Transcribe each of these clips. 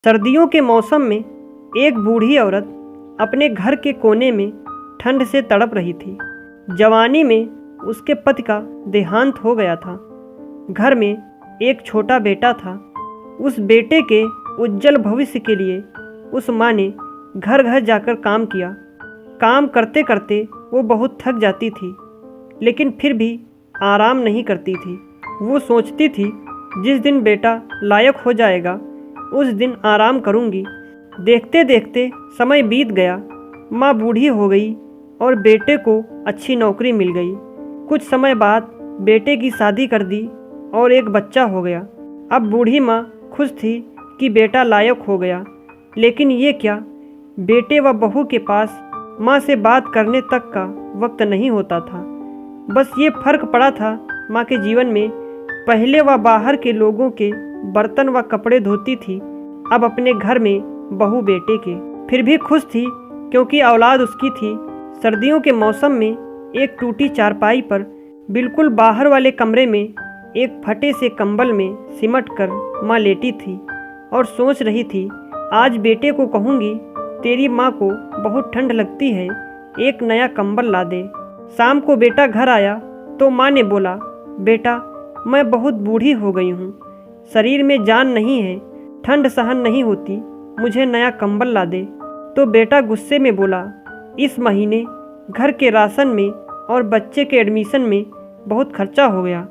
सर्दियों के मौसम में एक बूढ़ी औरत अपने घर के कोने में ठंड से तड़प रही थी। जवानी में उसके पति का देहांत हो गया था। घर में एक छोटा बेटा था। उस बेटे के उज्जवल भविष्य के लिए उस माँ ने घर घर जाकर काम किया। काम करते करते वो बहुत थक जाती थी, लेकिन फिर भी आराम नहीं करती थी। वो सोचती थी, जिस दिन बेटा लायक हो जाएगा उस दिन आराम करूंगी। देखते देखते समय बीत गया। माँ बूढ़ी हो गई और बेटे को अच्छी नौकरी मिल गई। कुछ समय बाद बेटे की शादी कर दी और एक बच्चा हो गया। अब बूढ़ी माँ खुश थी कि बेटा लायक हो गया, लेकिन ये क्या, बेटे व बहू के पास माँ से बात करने तक का वक्त नहीं होता था। बस ये फर्क पड़ा था माँ के जीवन में। पहले वह बाहर के लोगों के बर्तन व कपड़े धोती थी, अब अपने घर में बहू बेटे के। फिर भी खुश थी क्योंकि औलाद उसकी थी। सर्दियों के मौसम में एक टूटी चारपाई पर बिल्कुल बाहर वाले कमरे में एक फटे से कंबल में सिमट कर माँ लेटी थी और सोच रही थी, आज बेटे को कहूँगी तेरी माँ को बहुत ठंड लगती है, एक नया कंबल ला दे। शाम को बेटा घर आया तो माँ ने बोला, बेटा मैं बहुत बूढ़ी हो गई हूँ, शरीर में जान नहीं है, ठंड सहन नहीं होती, मुझे नया कंबल ला दे। तो बेटा गुस्से में बोला, इस महीने घर के राशन में और बच्चे के एडमिशन में बहुत खर्चा हो गया।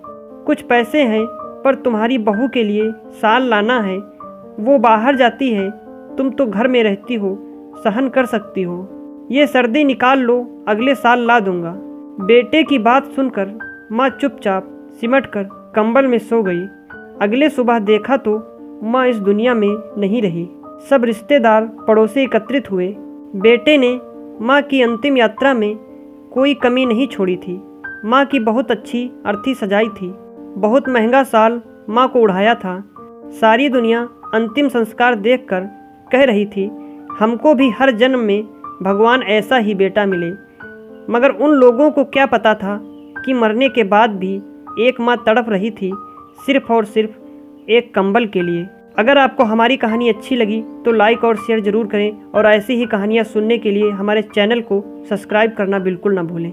कुछ पैसे हैं पर तुम्हारी बहू के लिए साल लाना है, वो बाहर जाती है, तुम तो घर में रहती हो, सहन कर सकती हो। ये सर्दी निकाल लो, अगले साल ला दूंगा। बेटे की बात सुनकर माँ चुपचाप सिमट कर कंबल में सो गई। अगले सुबह देखा तो माँ इस दुनिया में नहीं रही। सब रिश्तेदार पड़ोसी एकत्रित हुए। बेटे ने माँ की अंतिम यात्रा में कोई कमी नहीं छोड़ी थी। माँ की बहुत अच्छी अर्थी सजाई थी। बहुत महंगा साल माँ को उड़ाया था। सारी दुनिया अंतिम संस्कार देखकर कह रही थी, हमको भी हर जन्म में भगवान ऐसा ही बेटा मिले। मगर उन लोगों को क्या पता था कि मरने के बाद भी एक माँ तड़प रही थी, सिर्फ और सिर्फ एक कंबल के लिए। अगर आपको हमारी कहानी अच्छी लगी तो लाइक और शेयर ज़रूर करें और ऐसी ही कहानियाँ सुनने के लिए हमारे चैनल को सब्सक्राइब करना बिल्कुल ना भूलें।